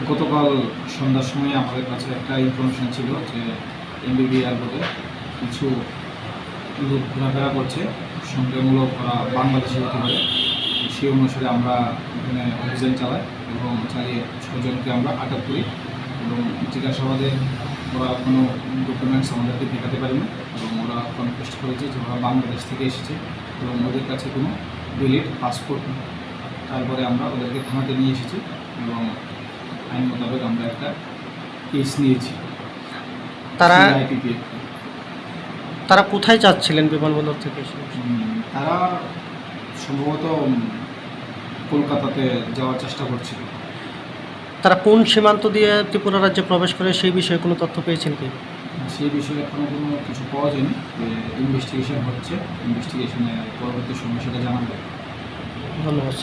গতকাল সন্ধ্যার সময় আমাদের কাছে একটা ইনফরমেশন ছিল যে এমবিবি এয়ারপোর্টে কিছু লোক ঘোরাফেরা করছে, সন্দেহমূলক ওরা বাংলাদেশি হতে পারে। সেই অনুসারে আমরা এখানে অভিযান চালাই এবং চালিয়ে 6 জনকে আমরা আটক করি এবং জিজ্ঞাসাবাদে ওরা কোনো ডকুমেন্টস আমাদেরকে দেখাতে পারেনি এবং ওরা কনফেস্ট করেছে যে ওরা বাংলাদেশ থেকে এসেছে এবং ওদের কাছে কোনো ভ্যালিড পাসপোর্ট নেই। তারপরে আমরা ওদেরকে থানাতে নিয়ে এসেছি এবং আইন মোতাবেক আমরা একটা কেস নিয়েছি। তারা কোথায় যাচ্ছিলেন বিমানবন্দর থেকে? তারা সম্ভবত কলকাতাতে যাওয়ার চেষ্টা করছিল। তারা কোন সীমান্ত দিয়ে ত্রিপুরা রাজ্যে প্রবেশ করে সেই বিষয়ে কোনো তথ্য পেয়েছেন কি? সেই বিষয়ে এখনও কোনো কিছু পাওয়া যায়নি। ইনভেস্টিগেশন হচ্ছে, ইনভেস্টিগেশনে পরবর্তী সময় সেটা জানা যাবে। ধন্যবাদ।